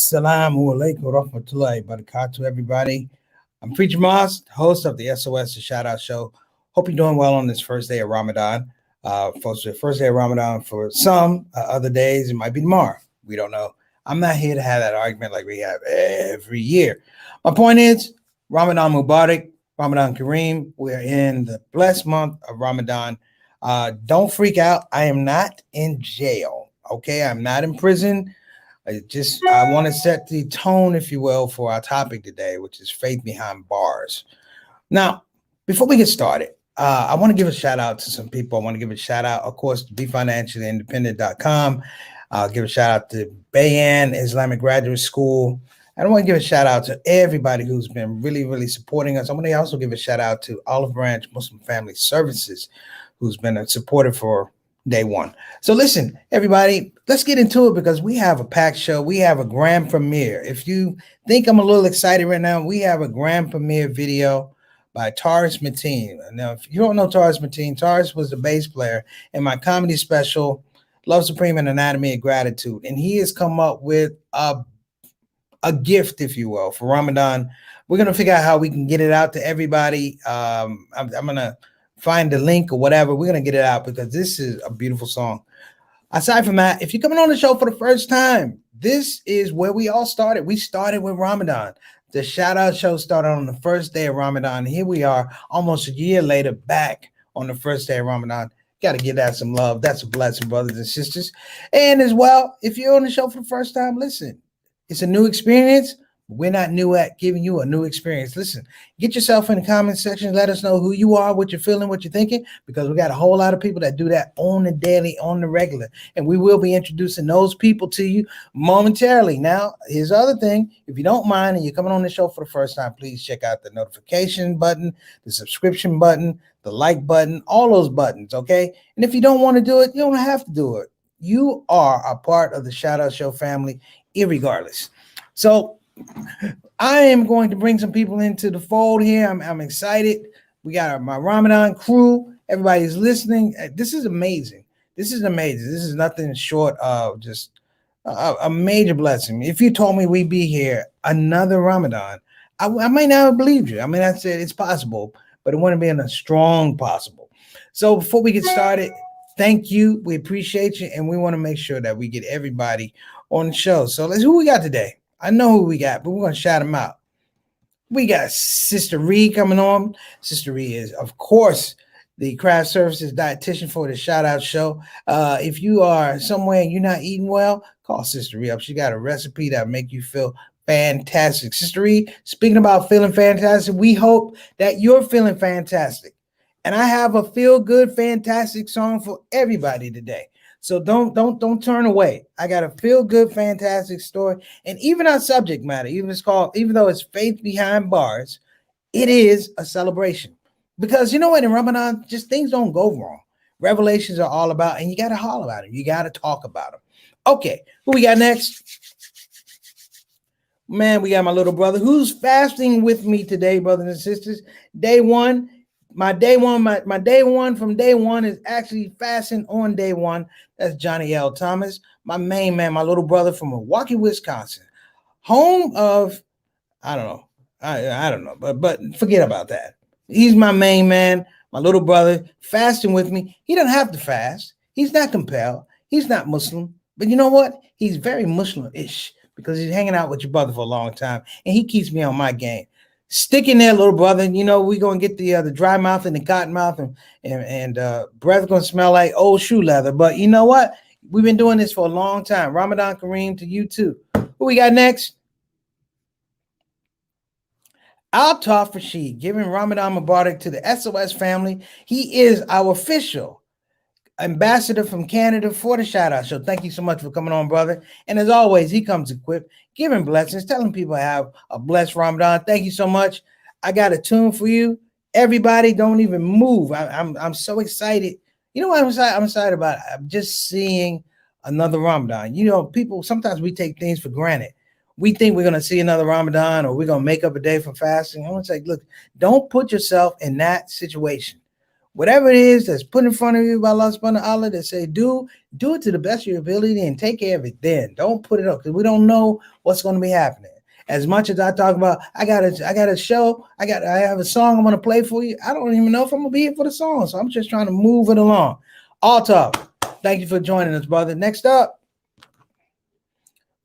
Assalamu alaikum warahmatullahi wabarakatuh, everybody. I'm Preacher Moss, host of the SOS the Shout Out Show. Hope you're doing well on this first day of Ramadan. Folks, the first day of Ramadan for some, other days it might be tomorrow. We don't know. I'm not here to have that argument like we have every year. My point is, Ramadan Mubarak, Ramadan Kareem. We're in the blessed month of Ramadan. Don't freak out. I am not in jail. Okay, I'm not in prison. I want to set the tone, if you will, for our topic today, which is faith behind bars. Now, before we get started, I want to give a shout out to some people. I want to give a shout out, of course, to BeFinanciallyIndependent.com. I'll give a shout out to Bayan Islamic Graduate School. I want to give a shout out to everybody who's been really, really supporting us. I want to also give a shout out to Olive Branch Muslim Family Services, who's been a supporter for day one. So listen, everybody, let's get into it because we have a packed show. We have a grand premiere. If you think I'm a little excited right now, we have a grand premiere video by Taurus Mateen. Now, if you don't know Taurus Mateen, Taurus was the bass player in my comedy special, Love Supreme and Anatomy of Gratitude. And he has come up with a gift, if you will, for Ramadan. We're going to figure out how we can get it out to everybody. I'm going to find the link or whatever. We're going to get it out because this is a beautiful song. Aside from that, if you're coming on the show for the first time, this is where we all started. We started with Ramadan. The Shout Out Show started on the first day of Ramadan. Here we are almost a year later back on the first day of Ramadan. Got to give that some love. That's a blessing, brothers and sisters. And as well, if you're on the show for the first time, listen, it's a new experience. We're not new at giving you a new experience. Listen, get yourself in the comment section. Let us know who you are, what you're feeling, what you're thinking, because we got a whole lot of people that do that on the daily, on the regular. And we will be introducing those people to you momentarily. Now, here's the other thing. If you don't mind and you're coming on the show for the first time, please check out the notification button, the subscription button, the like button, all those buttons, okay? And if you don't want to do it, you don't have to do it. You are a part of the Shout Out Show family, irregardless. So, I am going to bring some people into the fold here. I'm excited. We got my Ramadan crew. Everybody's listening. This is amazing. This is amazing. This is nothing short of just a major blessing. If you told me we'd be here another Ramadan, I might not have believed you. I mean, I said it's possible, but it wouldn't be in a strong possible. So before we get started, thank you. We appreciate you, and we want to make sure that we get everybody on the show. So who we got today? I know who we got, but we're going to shout them out. We got Sister Ree coming on. Sister Ree is, of course, the craft services dietitian for the Shout Out Show. If you are somewhere and you're not eating well, call Sister Ree up. She got a recipe that'll make you feel fantastic. Sister Ree, speaking about feeling fantastic, we hope that you're feeling fantastic. And I have a feel good, fantastic song for everybody today. So don't turn away. I got a feel good, fantastic story. And even our subject matter, even though it's faith behind bars, it is a celebration. Because you know what, in Ramadan, just things don't go wrong. Revelations are all about, and you got to holler about it. You got to talk about them. Okay, who we got next? Man, we got my little brother who's fasting with me today, brothers and sisters. Day one. My day one from day one is actually fasting on day one. That's Johnny L. Thomas, my main man, my little brother from Milwaukee, Wisconsin, home of, I don't know, but forget about that. He's my main man, my little brother, fasting with me. He doesn't have to fast. He's not compelled. He's not Muslim, but you know what? He's very Muslim-ish because he's hanging out with your brother for a long time, and he keeps me on my game. Stick in there, little brother. You know, we're going to get the dry mouth and the cotton mouth and breath going to smell like old shoe leather. But you know what? We've been doing this for a long time. Ramadan Kareem to you too. Who we got next? Altaf Rashid, giving Ramadan Mubarak to the SOS family. He is our official ambassador from Canada for the Shout Out Show. Thank you so much for coming on, brother. And as always, he comes equipped, giving blessings, telling people have a blessed Ramadan. Thank you so much. I got a tune for you. Everybody, don't even move. I'm so excited. You know what I'm excited about? I'm just seeing another Ramadan. You know, people, sometimes we take things for granted. We think we're going to see another Ramadan or we're going to make up a day for fasting. I want to say, look, don't put yourself in that situation. Whatever it is that's put in front of you by Allah subhanahu wa ta'ala that say do it to the best of your ability and take care of it then. Don't put it up because we don't know what's going to be happening. As much as I talk about, I got a show, I have a song I'm gonna play for you. I don't even know if I'm gonna be here for the song, so I'm just trying to move it along. All talk. Thank you for joining us, brother. Next up,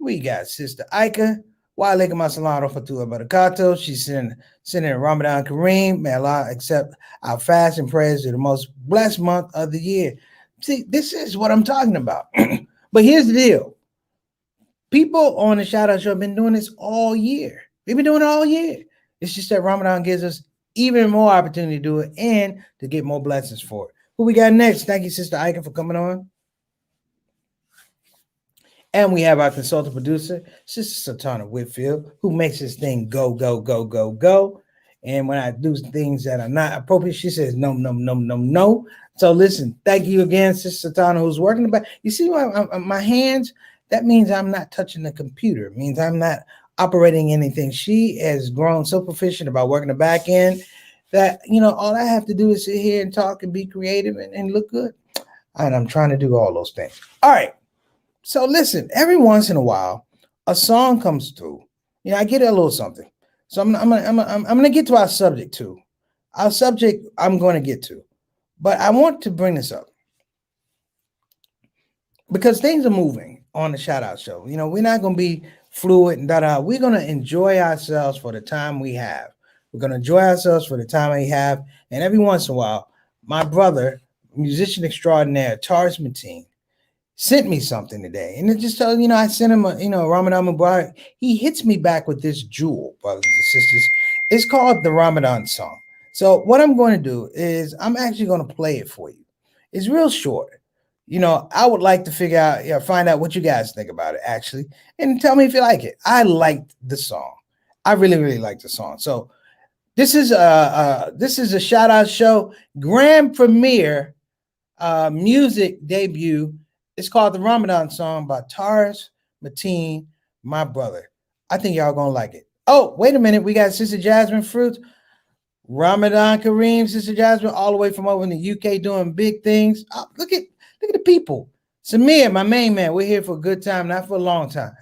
we got Sister Aika. Wa alaikum assalam rahmatullahi wa barakatuh. She's sending Ramadan Kareem. May Allah accept our fast and prayers to the most blessed month of the year. See, this is what I'm talking about. But here's the deal. People on the ShOUT Show have been doing this all year. We've been doing it all year. It's just that Ramadan gives us even more opportunity to do it and to get more blessings for it. Who we got next? Thank you, Sister Ika, for coming on. And we have our consultant producer, Sister Sultana Whitfield, who makes this thing go, go, go, go, go. And when I do things that are not appropriate, she says, no, no, no, no, no. So listen, thank you again, Sister Sultana, who's working the back. You see my hands? That means I'm not touching the computer. It means I'm not operating anything. She has grown so proficient about working the back end that, all I have to do is sit here and talk and be creative and look good. And I'm trying to do all those things. All right. So listen, every once in a while, a song comes through. I get a little something. So I'm going to get to our subject too. Our subject I'm going to get to. But I want to bring this up because things are moving on the ShOUT Show. We're not going to be fluid and da-da. We're going to enjoy ourselves for the time we have. We're going to enjoy ourselves for the time we have. And every once in a while, my brother, musician extraordinaire, Taurus Mateen, sent me something today. And it just tells, I sent him Ramadan Mubarak. He hits me back with this jewel, brothers and sisters. It's called the Ramadan song. So what I'm going to do is I'm actually going to play it for you. It's real short. I would like to find out what you guys think about it, actually, and tell me if you like it. I liked the song. I really, really like the song. So this is a ShOUT Show grand premiere music debut. It's called the Ramadan song by Taurus Mateen, my brother. I think y'all gonna like it. Oh, wait a minute. We got Sister Jasmine Fruits. Ramadan Kareem, Sister Jasmine, all the way from over in the UK doing big things. Oh, look at the people. Samir, my main man, we're here for a good time, not for a long time.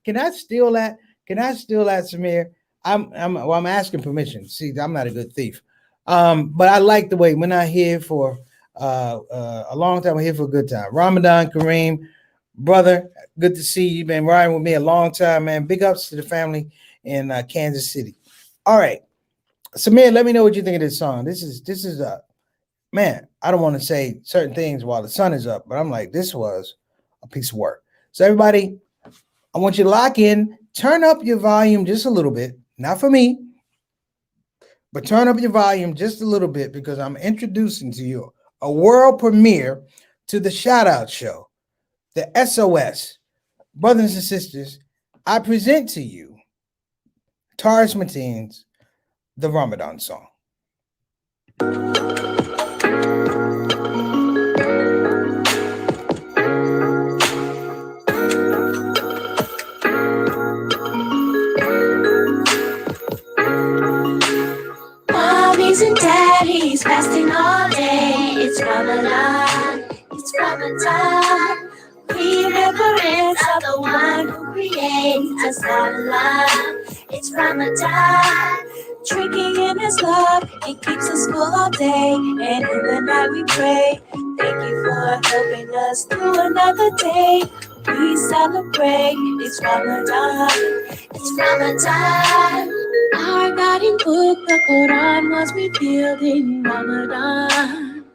Can I steal that? Samir? I'm asking permission. See, I'm not a good thief. But I like the way we're not here for a long time. We're here for a good time. Ramadan Kareem, brother, good to see you. You've been riding with me a long time, man. Big ups to the family in Kansas City. All right, Samir, let me know what you think of this song. This is man, I don't want to say certain things while the sun is up, but I'm like, this was a piece of work. So everybody, I want you to lock in, turn up your volume just a little bit, not for me, but turn up your volume just a little bit because I'm introducing to you a world premiere to the ShOUT Show, the SOS. Brothers and sisters, I present to you Taurus Mateen's The Ramadan Song. Mommies and daddies fasting all day. It's Ramadan. It's Ramadan. Remembrance of the one who creates us, Allah. It's Ramadan. Drinking in His love, it keeps us full all day. And in the night we pray. Thank you for helping us through another day. We celebrate. It's Ramadan. It's Ramadan. Our guiding book, the Quran, was revealed in Ramadan.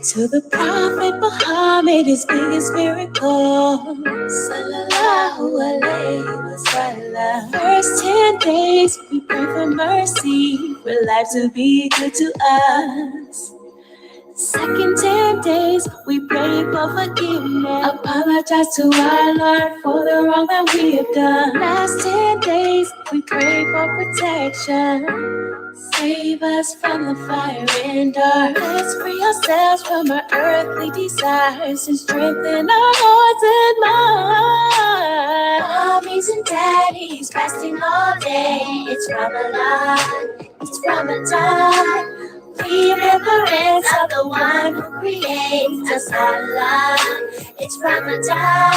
To the Prophet Muhammad, his biggest miracle. Sallallahu alayhi wa sallam. First 10 days, we pray for mercy, for life to be good to us. Second 10 days, we pray for forgiveness. Apologize to our Lord for the wrong that we have done. Last 10 days, we pray for protection. Save us from the fire and dark. Let's free ourselves from our earthly desires and strengthen our hearts and minds. Mommies and daddies fasting all day. It's Ramadan. It's Ramadan. Remembrance of the one who creates us Allah. It's Ramadan.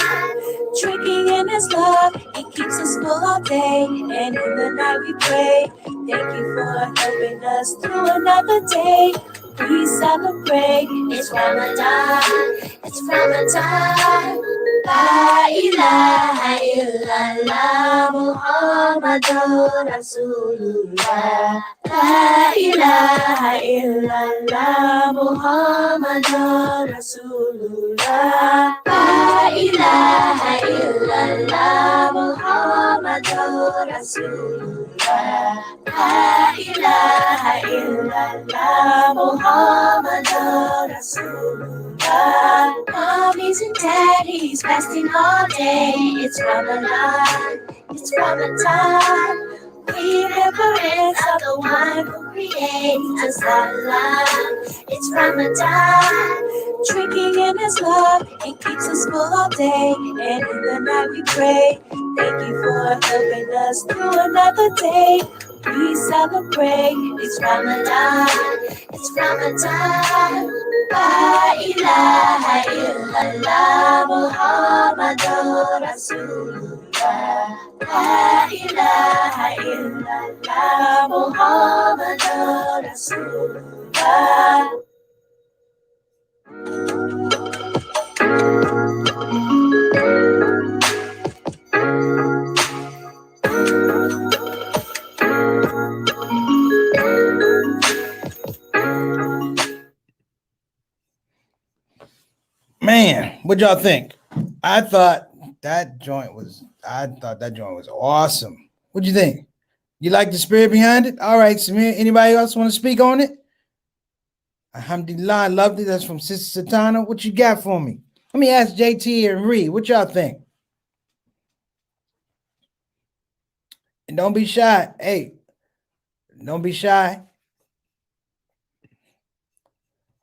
Drinking in His love, it keeps us full all day. And in the night we pray. Thank you for helping us through another day. We celebrate. It's Ramadan. It's Ramadan. La ilaha illallah Muhammadur Rasulullah. La ilaha illallah Muhammadur Rasulullah. La ilaha illallah Muhammadur Rasulullah. La ilaha illallah Muhammadur Rasulullah. Mommies and daddies fasting all day. It's Ramadan. It's Ramadan. Remembrance of the one who creates us Allah. It's Ramadan. Drinking in His love, it keeps us full all day. And in the night we pray. Thank you for helping us through another day. We celebrate. It's Ramadan. It's Ramadan. La ilaha illallah Muhammadur Rasulullah. La ilaha illallah Muhammadur Rasulullah. Man, what y'all think? I thought that joint was awesome. What'd you think? You like the spirit behind it? All right, Samir. Anybody else want to speak on it? Alhamdulillah, I loved it. That's from Sister Satana. What you got for me? Let me ask JT and Ree. What y'all think? And don't be shy. Hey, don't be shy.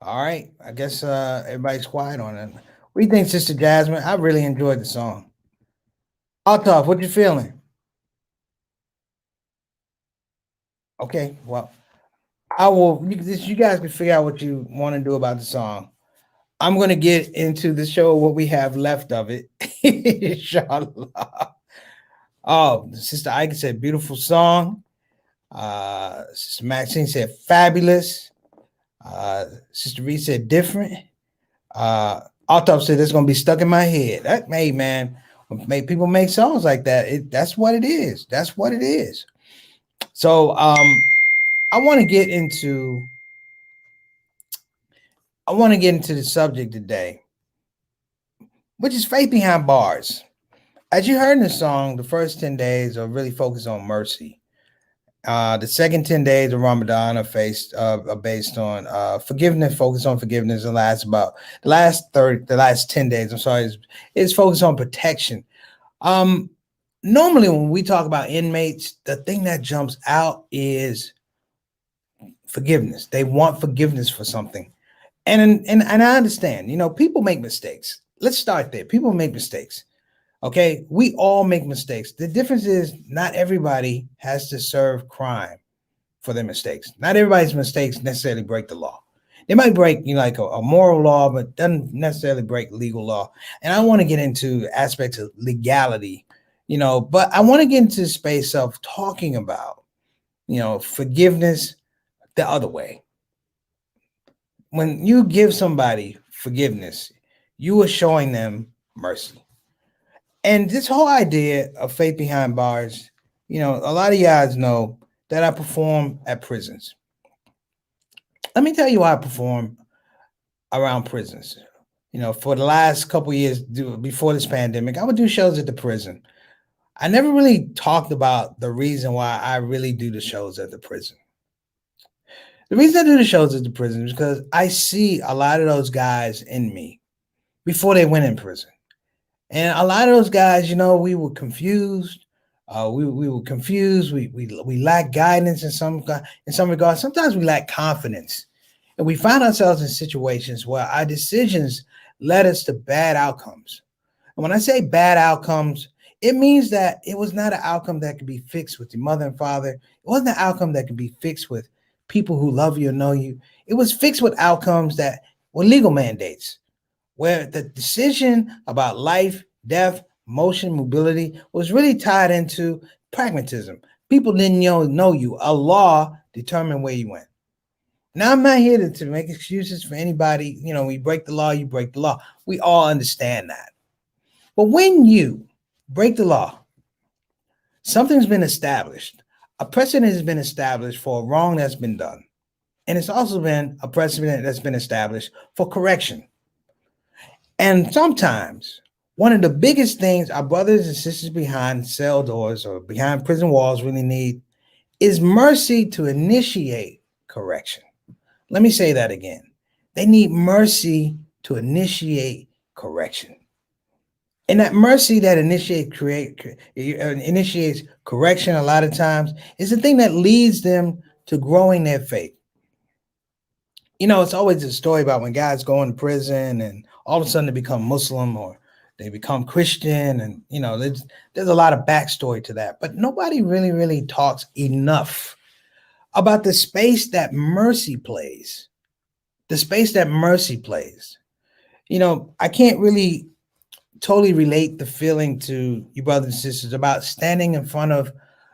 All right. I guess everybody's quiet on it. What do you think, Sister Jasmine? I really enjoyed the song. Altaf, what you feeling? Okay, well, I will. You guys can figure out what you want to do about the song. I'm going to get into the show, what we have left of it. Inshallah. Oh, Sister Ike said, beautiful song. Sister Maxine said, fabulous. Sister Reed said, different. Altaf said, that's going to be stuck in my head. That made, man, make people make songs like that. That's what it is. That's what it is. So I want to get into the subject today, which is faith behind bars. As you heard in the song, the first 10 days are really focused on mercy. The second 10 days of Ramadan are based on forgiveness, focus on forgiveness. The last 10 days, I'm sorry, is focused on protection. Normally when we talk about inmates, the thing that jumps out is forgiveness. They want forgiveness for something. And I understand, people make mistakes. Let's start there. People make mistakes. Okay, we all make mistakes. The difference is not everybody has to serve crime for their mistakes. Not everybody's mistakes necessarily break the law. They might break, like a moral law, but doesn't necessarily break legal law. And I want to get into aspects of legality, but I want to get into the space of talking about, forgiveness the other way. When you give somebody forgiveness, you are showing them mercy. And this whole idea of faith behind bars, a lot of you guys know that I perform at prisons. Let me tell you how I perform around prisons. For the last couple of years before this pandemic, I would do shows at the prison. I never really talked about the reason why I really do the shows at the prison. The reason I do the shows at the prison is because I see a lot of those guys in me before they went in prison. And a lot of those guys, we were confused. We were confused. We lacked guidance in some regards. Sometimes we lack confidence, and we find ourselves in situations where our decisions led us to bad outcomes. And when I say bad outcomes, it means that it was not an outcome that could be fixed with your mother and father. It wasn't an outcome that could be fixed with people who love you and know you. It was fixed with outcomes that were legal mandates, where the decision about life, death, motion, mobility was really tied into pragmatism. People didn't know you. A law determined where you went. Now, I'm not here to make excuses for anybody. We break the law, you break the law. We all understand that. But when you break the law, something's been established. A precedent has been established for a wrong that's been done. And it's also been a precedent that's been established for correction. And sometimes one of the biggest things our brothers and sisters behind cell doors or behind prison walls really need is mercy to initiate correction. Let me say that again. They need mercy to initiate correction. And that mercy that initiates correction a lot of times is the thing that leads them to growing their faith. It's always a story about when guys go into prison and all of a sudden they become Muslim or they become Christian. And, there's a lot of backstory to that. But nobody really talks enough about the space that mercy plays. The space that mercy plays. I can't really totally relate the feeling to you brothers and sisters about standing in front of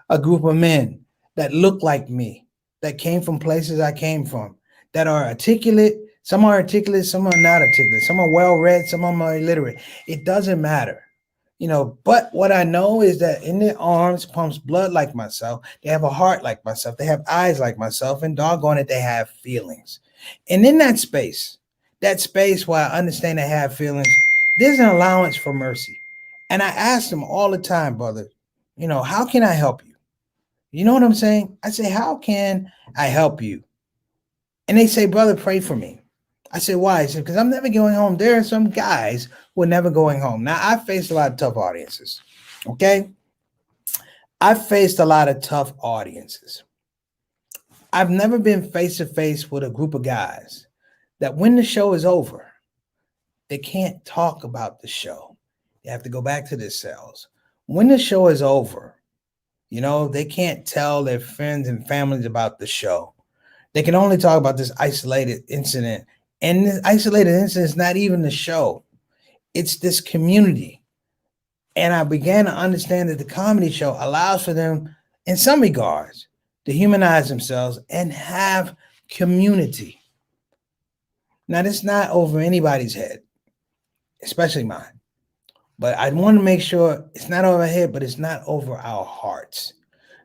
a group of men that look like me, that came from places I came from, that are articulate. Some are articulate, some are not articulate. Some are well-read, some of them are illiterate. It doesn't matter. But what I know is that in their arms pumps blood like myself. They have a heart like myself. They have eyes like myself, and doggone it, they have feelings. And in that space where I understand they have feelings, there's an allowance for mercy. And I ask them all the time, brother, how can I help you? You know what I'm saying? I say, how can I help you? And they say, brother, pray for me. I said, why? I said, because I'm never going home. There are some guys who are never going home. Now, I've faced a lot of tough audiences, okay? I've faced a lot of tough audiences. I've never been face-to-face with a group of guys that when the show is over, they can't talk about the show. They have to go back to their cells. When the show is over, they can't tell their friends and families about the show. They can only talk about this isolated incident. And this isolated incident is not even the show. It's this community. And I began to understand that the comedy show allows for them, in some regards, to humanize themselves and have community. Now, this is not over anybody's head, especially mine. But I want to make sure it's not over our head, but it's not over our hearts.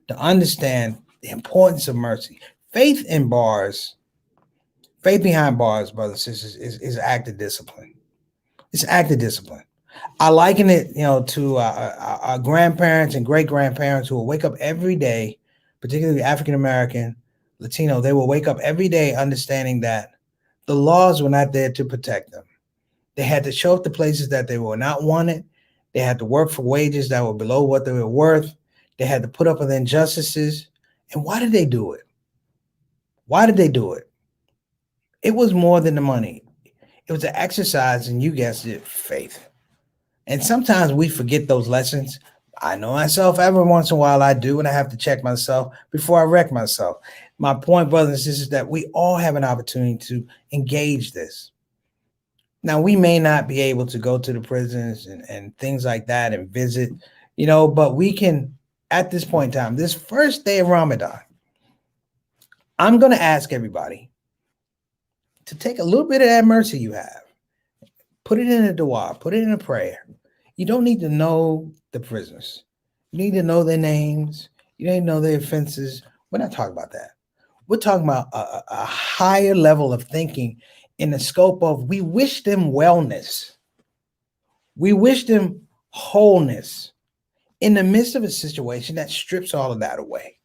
To understand the importance of mercy. Faith behind bars, brothers and sisters, is active discipline. It's active discipline. I liken it, to our grandparents and great-grandparents who will wake up every day, particularly African-American, Latino. They will wake up every day understanding that the laws were not there to protect them. They had to show up to places that they were not wanted. They had to work for wages that were below what they were worth. They had to put up with injustices. And why did they do it? Why did they do it? It was more than the money. It was an exercise, and you guessed it, faith. And sometimes we forget those lessons. I know myself, every once in a while I do, and I have to check myself before I wreck myself. My point, brothers and sisters, is that we all have an opportunity to engage this. Now, we may not be able to go to the prisons and things like that and visit, but we can, at this point in time, this first day of Ramadan, I'm going to ask everybody to take a little bit of that mercy you have, put it in a dua, put it in a prayer. You don't need to know the prisoners. You need to know their names. You need to know their offenses. We're not talking about that. We're talking about a higher level of thinking in the scope of we wish them wellness. We wish them wholeness in the midst of a situation that strips all of that away.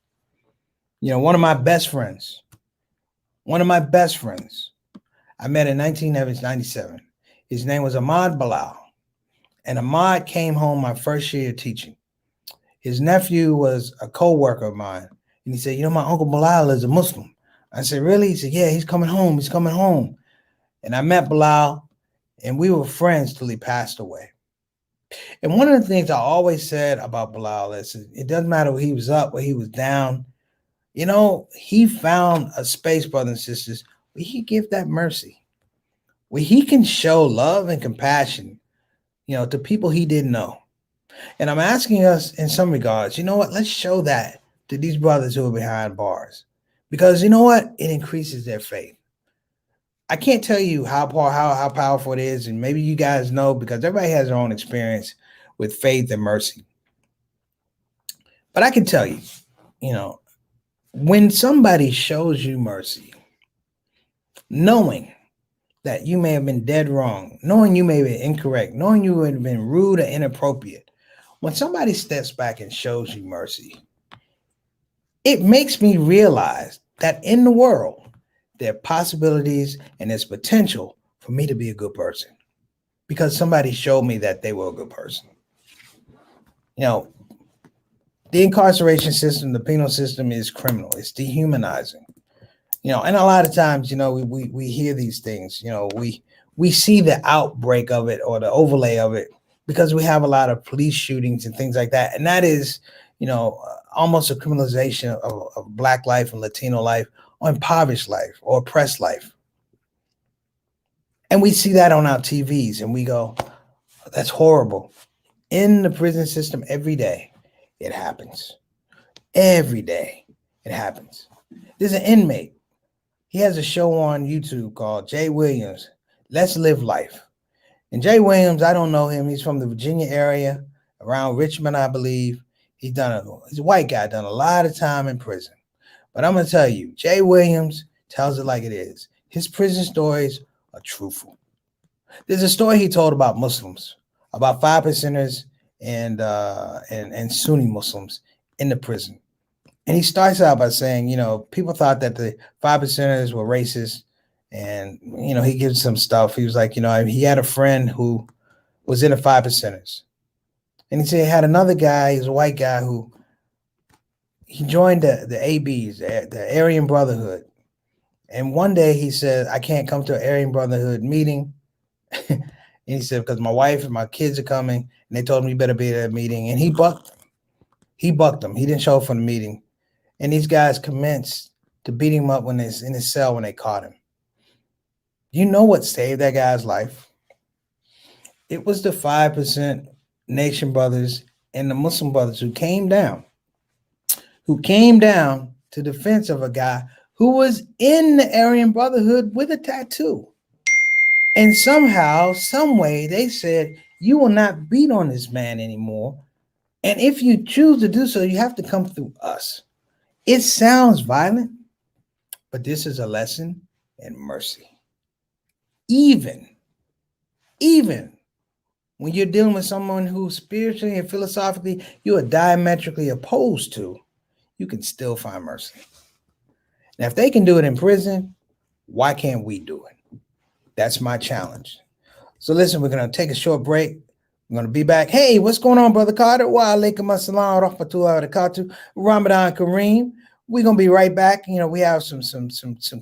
One of my best friends, One of my best friends I met in 1997. His name was Ahmad Bilal. And Ahmad came home my first year of teaching. His nephew was a co-worker of mine. And he said, my Uncle Bilal is a Muslim. I said, really? He said, yeah, he's coming home. He's coming home. And I met Bilal, and we were friends till he passed away. And one of the things I always said about Bilal is it doesn't matter where he was up, where he was down. He found a space, brothers and sisters, where he give that mercy, where he can show love and compassion, to people he didn't know. And I'm asking us in some regards, let's show that to these brothers who are behind bars, because it increases their faith. I can't tell you how powerful it is, and maybe you guys know, because everybody has their own experience with faith and mercy. But I can tell you, when somebody shows you mercy, knowing that you may have been dead wrong, knowing you may have been incorrect, knowing you would have been rude or inappropriate, when somebody steps back and shows you mercy, it makes me realize that in the world, there are possibilities and there's potential for me to be a good person, because somebody showed me that they were a good person. The incarceration system, the penal system is criminal. It's dehumanizing. And a lot of times, we hear these things, we see the outbreak of it or the overlay of it because we have a lot of police shootings and things like that. And that is, almost a criminalization of Black life and Latino life, or impoverished life or oppressed life. And we see that on our TVs and we go, that's horrible. In the prison system, every day it happens. Every day it happens. There's an inmate. He has a show on YouTube called Jay Williams, Let's Live Life. And Jay Williams, I don't know him. He's from the Virginia area, around Richmond, I believe. He's a white guy, done a lot of time in prison. But I'm going to tell you, Jay Williams tells it like it is. His prison stories are truthful. There's a story he told about Muslims, about 5%ers and Sunni Muslims in the prison. And he starts out by saying, people thought that the 5%ers were racist. And, he gives some stuff. He was like, he had a friend who was in the 5%ers. And he said he had another guy, he's a white guy, who he joined the ABs, the Aryan Brotherhood. And one day he said, I can't come to an Aryan Brotherhood meeting. And he said, because my wife and my kids are coming. And they told him, you better be at that meeting. And he bucked them. He didn't show up for the meeting. And these guys commenced to beat him up in his cell when they caught him. You know what saved that guy's life? It was the 5% Nation brothers and the Muslim brothers who came down to defense of a guy who was in the Aryan Brotherhood with a tattoo. And somehow, some way, they said, you will not beat on this man anymore. And if you choose to do so, you have to come through us. It sounds violent, but this is a lesson in mercy. Even when you're dealing with someone who spiritually and philosophically you are diametrically opposed to, you can still find mercy. Now, if they can do it in prison, why can't we do it? That's my challenge. So listen, we're going to take a short break. I'm going to be back. Hey, what's going on, Brother Carter? Wa alaikum assalam wa rahmatullahi wa barakatuh. Ramadan Kareem. We're going to be right back. We have some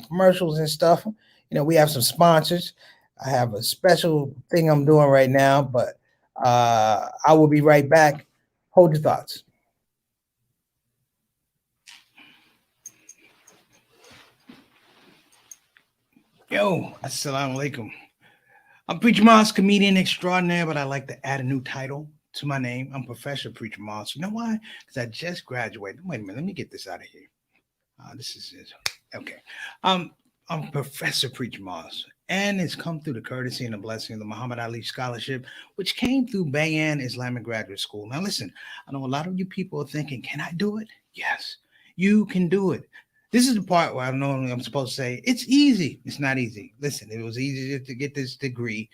commercials and stuff. We have some sponsors. I have a special thing I'm doing right now, but I will be right back. Hold your thoughts. Yo, assalamu alaikum. I'm Preacher Moss, comedian extraordinaire, but I like to add a new title to my name. I'm Professor Preacher Moss. You know why? Because I just graduated. Wait a minute. Let me get this out of here. This is it. Okay. I'm Professor Preacher Moss, and it's come through the courtesy and the blessing of the Muhammad Ali Scholarship, which came through Bayan Islamic Graduate School. Now, listen, I know a lot of you people are thinking, can I do it? Yes, you can do it. This is the part where I'm supposed to say, it's easy. It's not easy. Listen, it was easy to get this degree.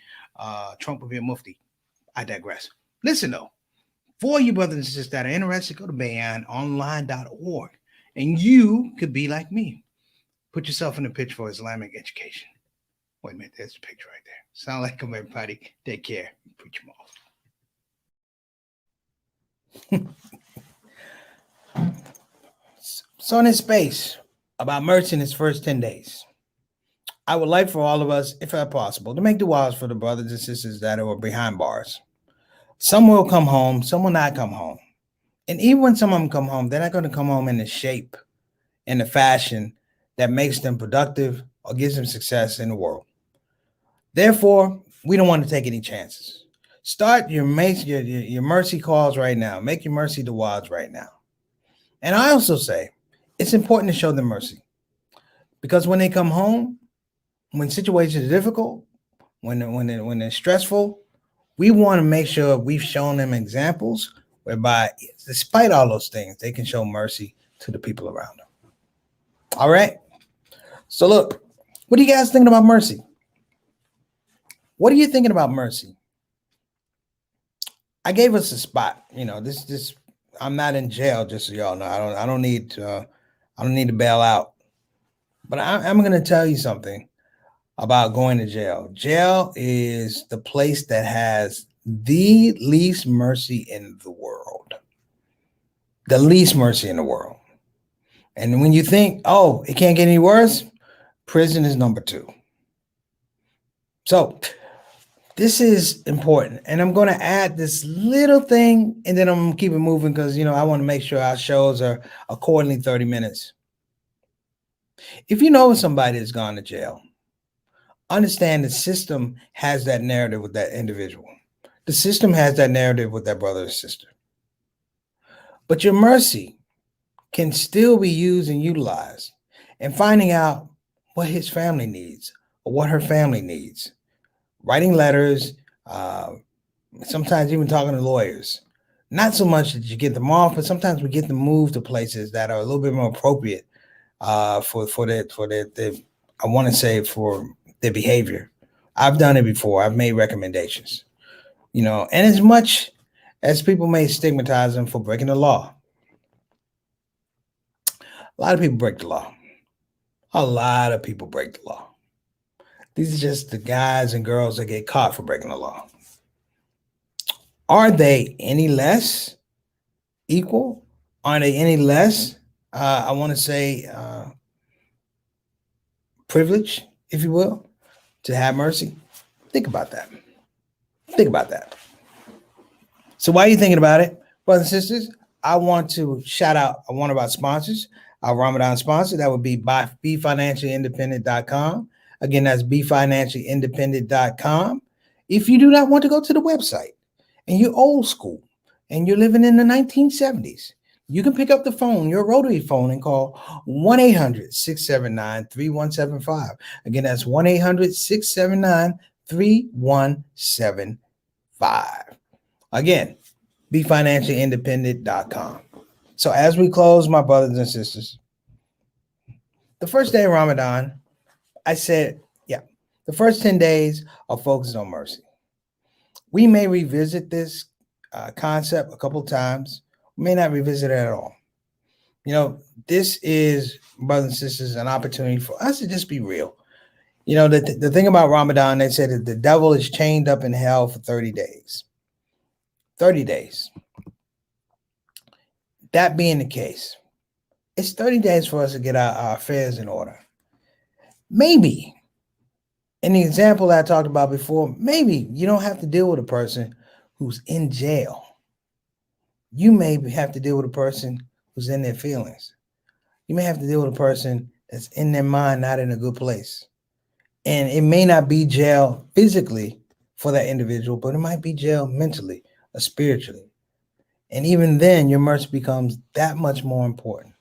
Trump would be a mufti. I digress. Listen, though, for you brothers and sisters that are interested, go to bayanonline.org, and you could be like me. Put yourself in the picture for Islamic education. Wait a minute, there's a picture right there. Sound like them, everybody. Take care. Preach them off. So in this space about mercy in its first 10 days, I would like for all of us, if at possible, to make du'as for the brothers and sisters that are behind bars. Some will come home, some will not come home. And even when some of them come home, they're not going to come home in the shape and the fashion that makes them productive or gives them success in the world. Therefore, we don't want to take any chances. Start your mercy calls right now. Make your mercy du'as right now. And I also say it's important to show them mercy, because when they come home, when situations are difficult, when they're stressful, we want to make sure we've shown them examples whereby, despite all those things, they can show mercy to the people around them. All right. So look, what are you guys thinking about mercy? What are you thinking about mercy? I gave us a spot. You know, this I'm not in jail, just so y'all know. I don't need to bail out. But I'm going to tell you something about going to jail. Jail is the place that has the least mercy in the world. The least mercy in the world. And when you think, oh, it can't get any worse, prison is number 2. So this is important. And I'm going to add this little thing, and then I'm going to keep it moving because, you know, I want to make sure our shows are accordingly 30 minutes. If you know somebody that's gone to jail, understand the system has that narrative with that individual. The system has that narrative with that brother or sister. But your mercy can still be used and utilized in finding out what his family needs or what her family needs. Writing letters, sometimes even talking to lawyers. Not so much that you get them off, but sometimes we get them moved to places that are a little bit more appropriate for their I want to say for their behavior. I've done it before. I've made recommendations, you know, and as much as people may stigmatize them for breaking the law, a lot of people break the law. A lot of people break the law. These are just the guys and girls that get caught for breaking the law. Are they any less equal? Are they any less, I want to say, privileged, if you will, to have mercy? Think about that. Think about that. So while you're thinking about it, brothers and sisters, I want to shout out one of our sponsors, our Ramadan sponsor. That would be BeFinanciallyIndependent.com. Again, that's BeFinanciallyIndependent.com. If you do not want to go to the website and you're old school and you're living in the 1970s, you can pick up the phone, your rotary phone, and call 1-800-679-3175. Again, that's 1-800-679-3175. Again, BeFinanciallyIndependent.com. So as we close, my brothers and sisters, the first day of Ramadan, I said, the first 10 days are focused on mercy. We may revisit this concept a couple of times. We may not revisit it at all. You know, this is, brothers and sisters, an opportunity for us to just be real. You know, the thing about Ramadan, they said that the devil is chained up in hell for 30 days. 30 days. That being the case, it's 30 days for us to get our affairs in order. Maybe, in the example that I talked about before, maybe you don't have to deal with a person who's in jail. You may have to deal with a person who's in their feelings. You may have to deal with a person that's in their mind, not in a good place. And it may not be jail physically for that individual, but it might be jail mentally or spiritually. And even then, your mercy becomes that much more important,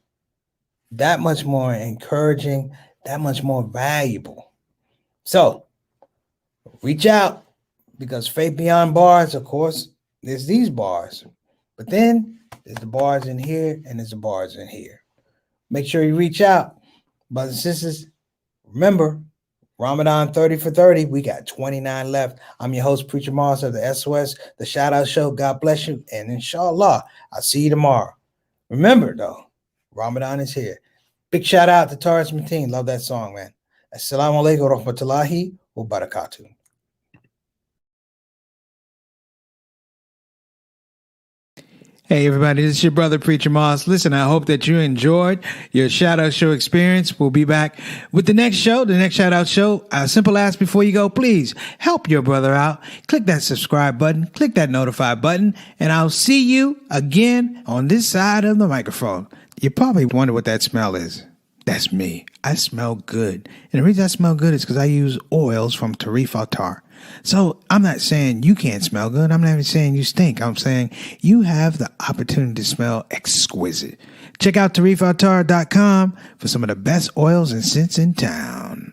that much more encouraging, that much more valuable. So reach out, because faith beyond bars, of course, there's these bars, but then there's the bars in here and there's the bars in here. Make sure you reach out, brothers and sisters. Remember, Ramadan 30 for 30. We got 29 left. I'm your host, Preacher Moss of the SOS, the Shout Out Show. God bless you. And inshallah, I'll see you tomorrow. Remember, though, Ramadan is here. Big shout out to Taurus Mateen. Love that song, man. Assalamu alaikum wa rahmatullahi wa barakatuh. Hey everybody, this is your brother Preacher Moss. Listen, I hope that you enjoyed your Shout Out Show experience. We'll be back with the next show, the next Shout Out Show. A simple ask before you go, please help your brother out. Click that subscribe button, click that notify button, and I'll see you again on this side of the microphone. You probably wonder what that smell is. That's me. I smell good. And the reason I smell good is because I use oils from Tarif Attar. So I'm not saying you can't smell good. I'm not even saying you stink. I'm saying you have the opportunity to smell exquisite. Check out tarifattar.com for some of the best oils and scents in town.